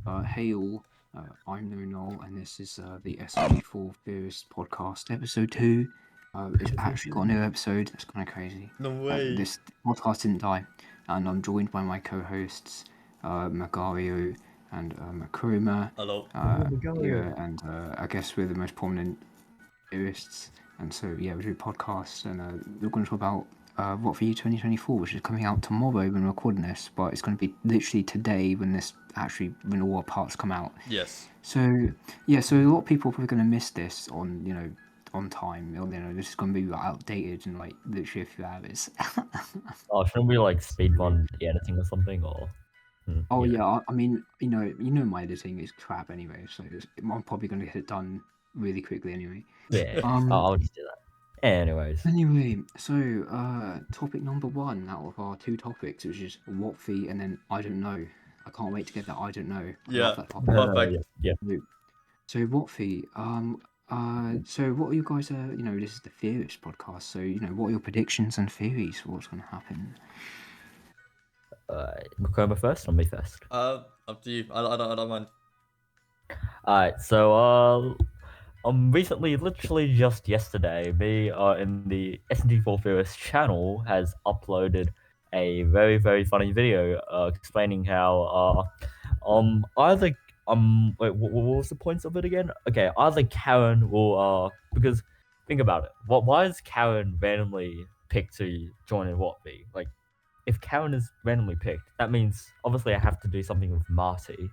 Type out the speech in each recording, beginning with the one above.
Hey all, I'm Noel, and this is the SMG4 Theorists podcast, episode 2. It's actually got a new episode. It's kind of crazy. No way. This podcast didn't die, and I'm joined by my co-hosts, Magario and Makuruma. Hello. And I guess we're the most prominent theorists, and so yeah, we do podcasts, and we're going to talk about WOTFI 2024, which is coming out tomorrow when we're recording this, but it's going to be literally today when all our parts come out. Yes. So yeah, so a lot of people are probably going to miss this on time. This is going to be outdated in like literally a few hours. Shouldn't we like speed run the editing or something? Or I mean, my editing is crap anyway, so I'm probably going to get it done really quickly anyway. Yeah, I'll just do that. Anyways. Anyway, so topic number 1 out of our 2 topics, which is WOTFI and then I don't know. I can't wait to get that I don't know. Yeah. That topic. Perfect. Yeah. So WOTFI, so what are you guys? This is the Theorists podcast. So what are your predictions and theories for what's going to happen? Makoma first or me first? Up to you. I don't mind. Alright, so recently, literally just yesterday, me in the SMG4 Theorists channel has uploaded a very, very funny video explaining how either wait, what was the points of it again? Okay, either Karen will because think about it. Why is Karen randomly picked to join in WOTFI? Like, if Karen is randomly picked, that means obviously I have to do something with Marty.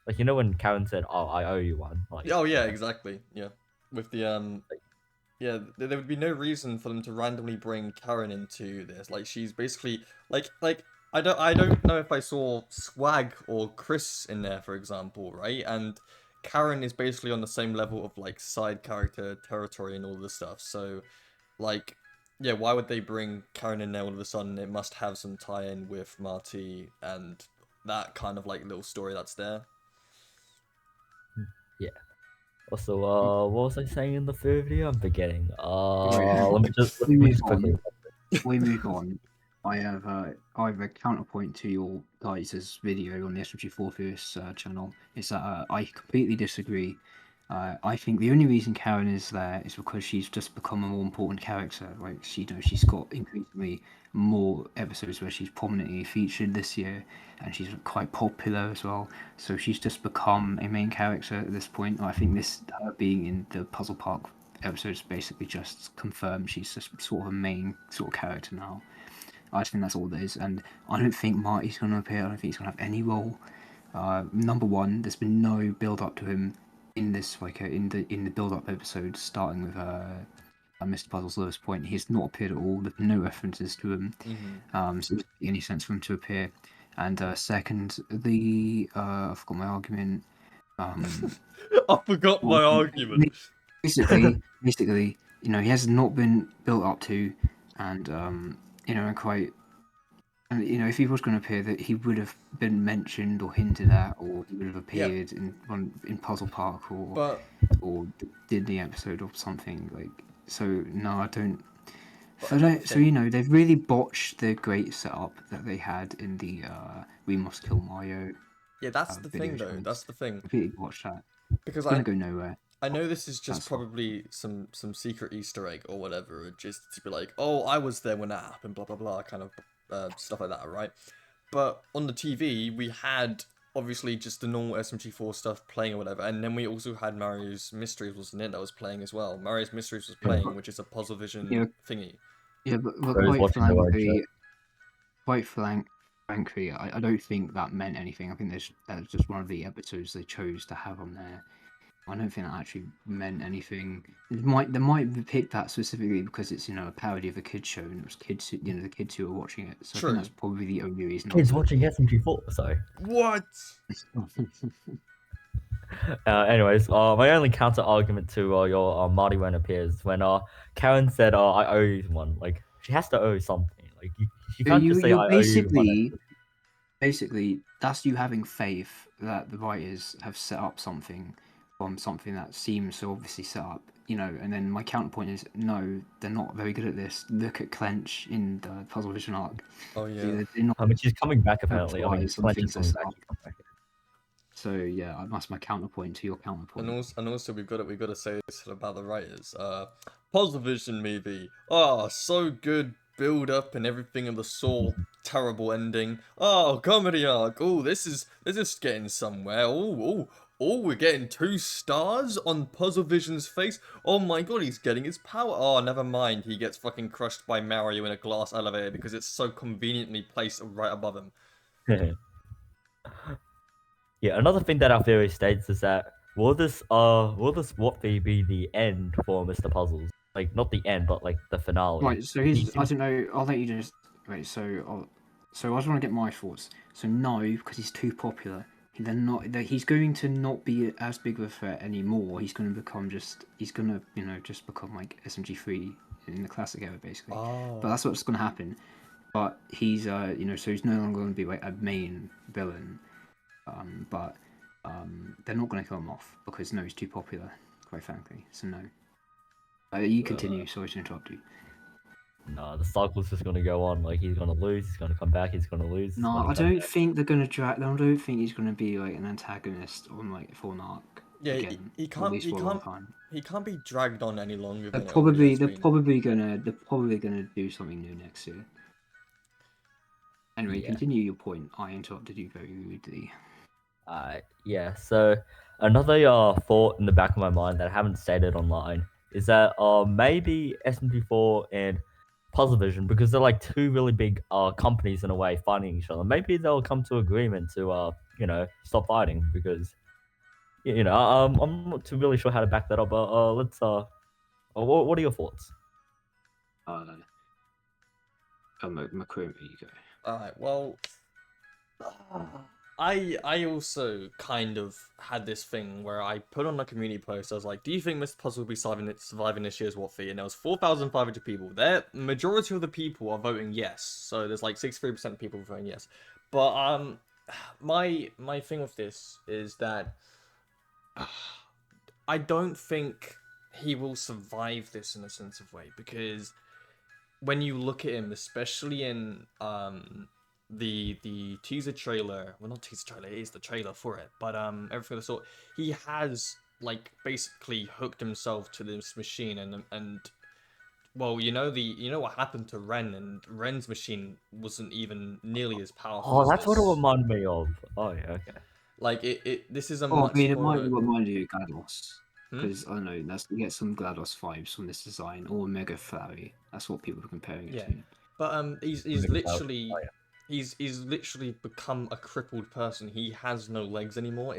Like, when Karen said, "Oh, I owe you one." Like, Oh yeah, exactly. Yeah. With the yeah, there would be no reason for them to randomly bring Karen into this. Like, she's basically like I don't know if I saw Swag or Chris in there, for example, right? And Karen is basically on the same level of like side character territory and all this stuff. So, like, yeah, why would they bring Karen in there all of a sudden? It must have some tie-in with Marty and that kind of like little story that's there. Yeah. Also, what was I saying in the third video? I'm forgetting. Let me just quickly. We move on. I have a counterpoint to your guys' video on the SMG4 Theorists channel. Is that I completely disagree. I think the only reason Karen is there is because she's just become a more important character. Like she's got increasingly more episodes where she's prominently featured this year, and she's quite popular as well. So she's just become a main character at this point. I think her being in the Puzzle Park episodes basically just confirmed she's just sort of a main sort of character now. I just think that's all it is, and I don't think Marty's going to appear. I don't think he's going to have any role. Number one, there's been no build up to him in this in the build up episode, starting with Mr. Puzzle's lowest point. He's not appeared at all. There's no references to him. So it doesn't make any sense for him to appear. And second, I forgot my argument. I forgot my argument. Basically, he has not been built up to, and if he was going to appear, that he would have been mentioned or hinted at, or he would have appeared in Puzzle Park or did the episode or something like. So no, I don't. So they've really botched the great setup that they had in the We Must Kill Mario. Yeah, that's the thing though. That's the thing. Completely botched that. Because it's gonna go nowhere. I know this is just probably some secret Easter egg or whatever, just to be like, oh, I was there when that happened, blah blah blah, kind of stuff like that, right? But on the TV, we had obviously just the normal SMG4 stuff playing or whatever, and then we also had Mario's Mysteries, wasn't it? That was playing as well. Mario's Mysteries was playing, which is a puzzlevision thingy. Yeah, but quite frankly, I don't think that meant anything. I think that's just one of the episodes they chose to have on there. I don't think that actually meant anything. They might have picked that specifically because it's a parody of a kids show, and it was kids, the kids who were watching it. So I think that's probably the only reason. Kids watching SMG4, sorry. What? Anyways, my only counter argument to your Marty when appears when Karen said, "I owe you one." Like, she has to owe something. Like, you can't just say, "I owe you one." Basically, that's you having faith that the writers have set up something from something that seems so obviously set up, and then my counterpoint is, no, they're not very good at this. Look at Clench in the puzzlevision arc. Oh yeah. She's coming back apparently. So yeah, that's my counterpoint to your counterpoint. And also we've got to say this about the writers. Puzzlevision movie. Oh, so good build up and everything of the Saw terrible ending. Oh, comedy arc. Oh, this is getting somewhere. Oh, we're getting 2 stars on Puzzlevision's face. Oh my god, he's getting his power. Oh, never mind. He gets fucking crushed by Mario in a glass elevator because it's so conveniently placed right above him. Yeah, another thing that our theory states is that will this WOTFI be the end for Mr. Puzzles? Like not the end, but like the finale. Right, so he's. I don't know. I'll let you just wait. So I just want to get my thoughts. So no, because he's too popular. They're not. He's going to not be as big of a threat anymore. He's going to become just. He's going to just become like SMG3 in the classic era, basically. Oh. But that's what's going to happen. But he's so he's no longer going to be like a main villain. But they're not going to kill him off because no, he's too popular. Quite frankly, so no. You continue. Sorry to interrupt you. No, the cycle's just gonna go on. Like he's gonna lose, he's gonna come back, he's gonna lose. No, I don't think they're gonna drag. I don't think he's gonna be like an antagonist on like for an arc. Yeah, again, he can't be dragged on any longer. They're probably gonna do something new next year. Anyway, continue your point. I interrupted you very rudely. Yeah. So another thought in the back of my mind that I haven't stated online is that maybe SMG4 and Puzzlevision, because they're like 2 really big companies in a way fighting each other. Maybe they'll come to agreement to stop fighting because I'm not too really sure how to back that up. But let's what are your thoughts? McCroom, you go. Alright, well, I also kind of had this thing where I put on a community post. I was like, "Do you think Mr. Puzzle will be surviving this year's WOTFI?" And there was 4,500 people. The majority of the people are voting yes. So there's like 63% of people voting yes. But my thing with this is that I don't think he will survive this in a sense of way, because when you look at him, especially in the teaser trailer, well, not teaser trailer, it is the trailer for it, but everything of the sort, he has like basically hooked himself to this machine, and well, you know what happened to Ren, and Ren's machine wasn't even nearly as powerful. Oh, that's what it reminded me of. Oh yeah, okay. Like this is a much. I mean, it more... might remind you of GLaDOS. Because I don't know, you get some GLaDOS vibes from this design, or Mega Flurry. That's what people are comparing it to. But he's literally he's literally become a crippled person. He has no legs anymore.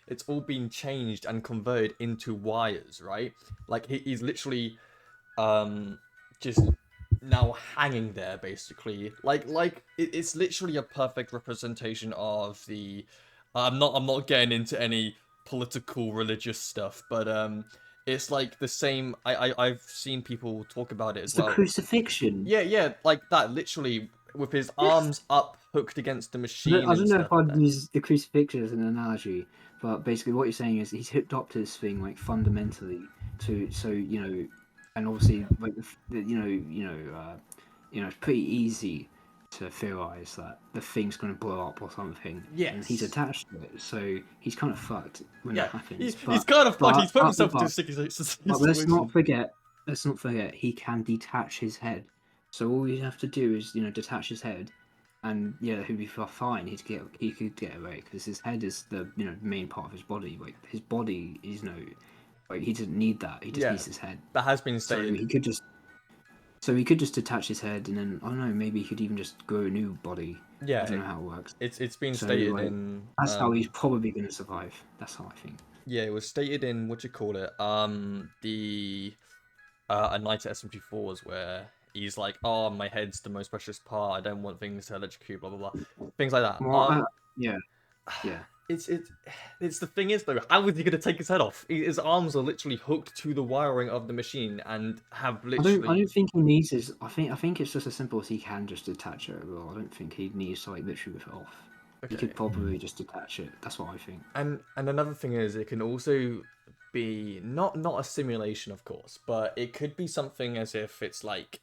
It's all been changed and converted into wires, right? Like he's literally just now hanging there, basically. Like it's literally a perfect representation of the. I'm not getting into any political religious stuff, but it's like the same. I've seen people talk about it as well. The crucifixion. Yeah, like that, literally with his arms up, hooked against the machine. I don't know if I'd use the crucifixion as an analogy, but basically what you're saying is he's hooked up to this thing like fundamentally and obviously like it's pretty easy to theorize that the thing's going to blow up or something. Yes. And he's attached to it, so he's kind of fucked when that happens. He's kind of fucked. He's put himself into a sticky situation. But let's not forget, he can detach his head. So all you have to do is, detach his head, and yeah, he'd be fine. He could get away because his head is the main part of his body. Like his body is he doesn't need that. He just needs his head. That has been stated. So he could just detach his head, and then I don't know. Maybe he could even just grow a new body. Yeah, I don't know how it works. It's been stated in. That's how he's probably going to survive. That's how I think. Yeah, it was stated in A Night at SMG4s where he's like, "Oh, my head's the most precious part. I don't want things to electrocute." Blah blah blah, things like that. Well, yeah. It's the thing is though, how is he gonna take his head off? His arms are literally hooked to the wiring of the machine and have literally. I don't think he needs his. I think it's just as simple as he can just detach it. Well, I don't think he needs to literally rip it off. Okay. He could probably just detach it. That's what I think. And another thing is, it can also be not a simulation, of course, but it could be something as if it's like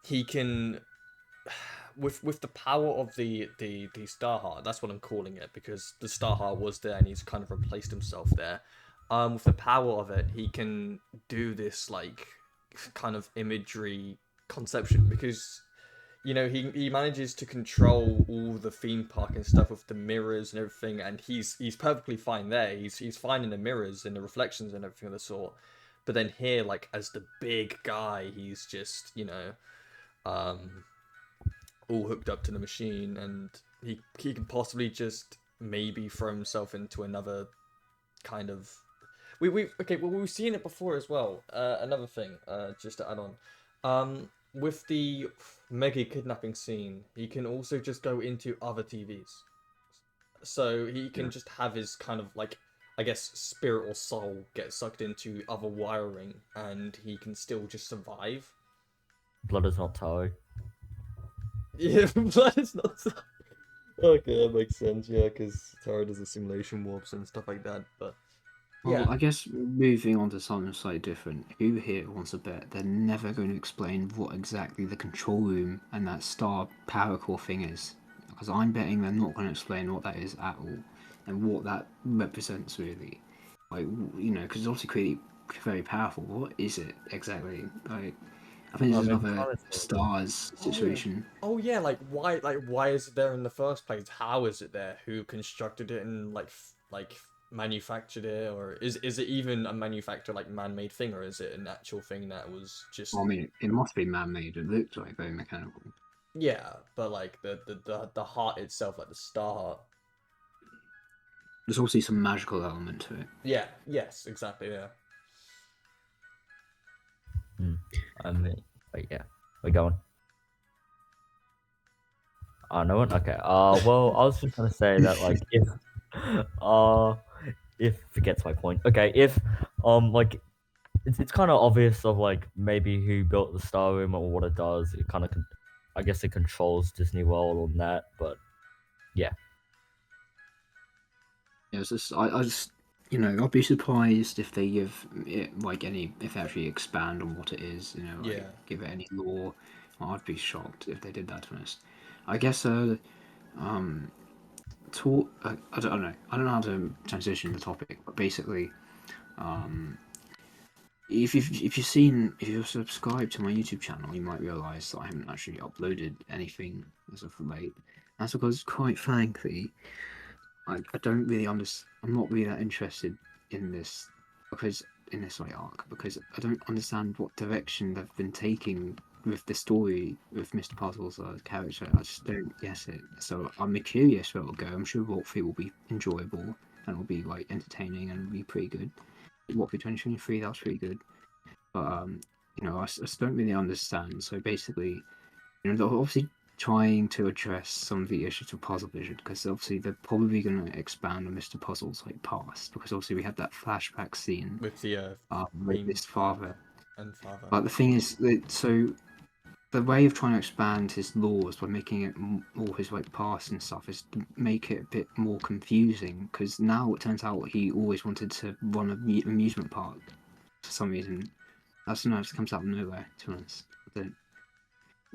he can. with the power of the Star Heart, that's what I'm calling it, because the Star Heart was there and he's kind of replaced himself there. With the power of it, he can do this like kind of imagery conception, because he manages to control all the theme park and stuff with the mirrors and everything, and he's perfectly fine there. He's fine in the mirrors and the reflections and everything of the sort. But then here, like as the big guy, he's just all hooked up to the machine, and he can possibly just maybe throw himself into another kind of we've seen it before as well. Another thing, just to add on, with the Meggy kidnapping scene, he can also just go into other TVs, so he can just have his kind of like, I guess, spirit or soul get sucked into other wiring, and he can still just survive. Blood is not Tao. Yeah, blood is not. Okay, that makes sense. Yeah, because Tara does the simulation warps and stuff like that. But Well, yeah, I guess moving on to something slightly different. Who here wants to bet they're never going to explain what exactly the control room and that star power core thing is? Because I'm betting they're not going to explain what that is at all and what that represents really. Like, because it's obviously pretty very powerful. What is it exactly? Like, I think this is another stars situation. Oh yeah, like why is it there in the first place? How is it there? Who constructed it and like manufactured it, or is it even a manufactured like man-made thing, or is it an actual thing that was just? Well, I mean, it must be man-made. It looks like very mechanical. Yeah, but like the heart itself, like the star heart. There's obviously some magical element to it. Yeah. Yes. Exactly. Yeah. I mean, yeah, we're going. No one. Okay. Well, I was just gonna say that like if forgets my point. Okay, if like it's kind of obvious of like maybe who built the Star Room or what it does. It kind of I guess it controls Disney World on that, but yeah. Yeah, it's just, I just, I'd be surprised if they give it like if they actually expand on what it is, like give it any lore. I'd be shocked if they did that, to be honest. I guess, I don't know. I don't know how to transition the topic, but basically, if you've subscribed to my YouTube channel, you might realize that I haven't actually uploaded anything as of late. That's because, quite frankly, I don't really understand. I'm not really that interested in this arc because I don't understand what direction they've been taking with the story with Mr. Puzzle's character. I just don't guess it. So I'm curious where it'll go. I'm sure WOTFI will be enjoyable and will be like entertaining and will be pretty good. WOTFI 2023, that was pretty good. But I just don't really understand. So basically, they're obviously trying to address some of the issues of puzzlevision, because obviously they're probably going to expand on Mr. Puzzle's past, because obviously we had that flashback scene With the with his father. and father. But the thing is that the way of trying to expand his laws by making it all his past and stuff is to make it a bit more confusing, because now it turns out he always wanted to run an amusement park for some reason. That's something that just comes out of nowhere, to be honest.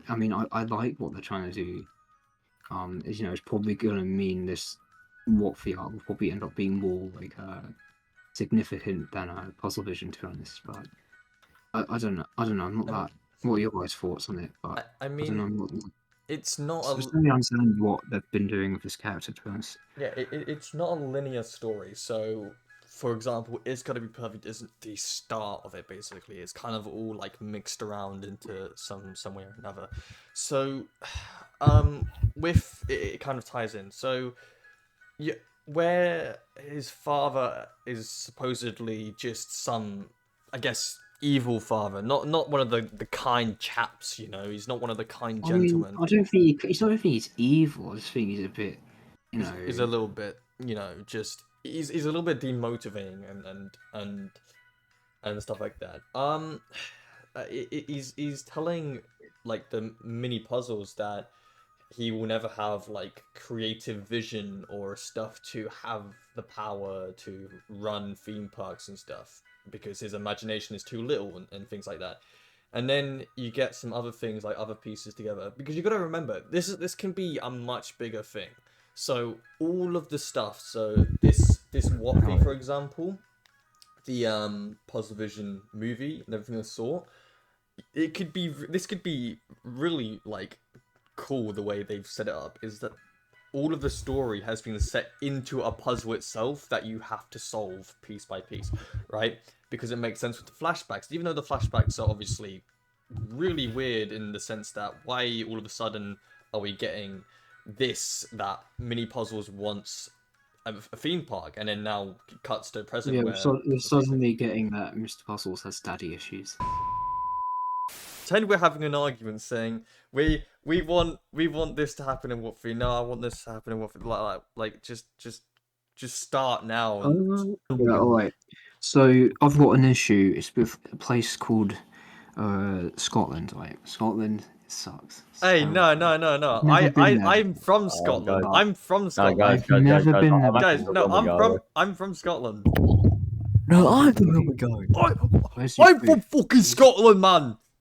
I mean, I like what they're trying to do. It's probably going to mean this WOTFI arc will probably end up being more significant than a puzzlevision, to be honest. But I don't know. I'm not that. What are your guys' thoughts on it? But I mean, I don't know. it's not I just don't really understand what they've been doing with this character, to be honest. Yeah, it's not a linear story. So, for example, It's Gotta Be Perfect isn't the start of it, basically. It's kind of all like mixed around into some way or another. So, with it kind of ties in. So, yeah, where his father is supposedly just some, I guess, evil father, not one of the kind chaps, he's not one of the kind gentlemen. I don't think I don't think he's evil. I just think he's a bit, He's a little bit, just he's a little bit demotivating and stuff like that. He's telling like the mini puzzles that he will never have like creative vision or stuff to have the power to run theme parks and stuff, because his imagination is too little and things like that. and then you get some other things like other pieces together. Because you got to remember, this can be a much bigger thing. So all of the stuff. So this WOTFI, for example, the puzzlevision movie and everything of the sort. This could be really like cool the way they've set it up. Is that all of the story has been set into a puzzle itself that you have to solve piece by piece, right? Because it makes sense with the flashbacks. Even though the flashbacks are obviously really weird in the sense that why all of a sudden are we getting that mini puzzles once a theme park and then now cuts to present Yeah, where we're suddenly getting that Mr. Puzzles has daddy issues. Pretend we're having an argument saying we want this to happen in WOTFI. No, I want this to happen in WOTFI. Like just start now. Yeah, alright. So I've got an issue. It's with a place called Scotland, right? Scotland sucks. It's Hey, no. terrible. Never been there. I'm from Scotland. God. I'm from Scotland. I've never been there Guys, before. no, I'm from Scotland. No, I'm the one we're going. Where's your I'm food? from fucking Scotland, man.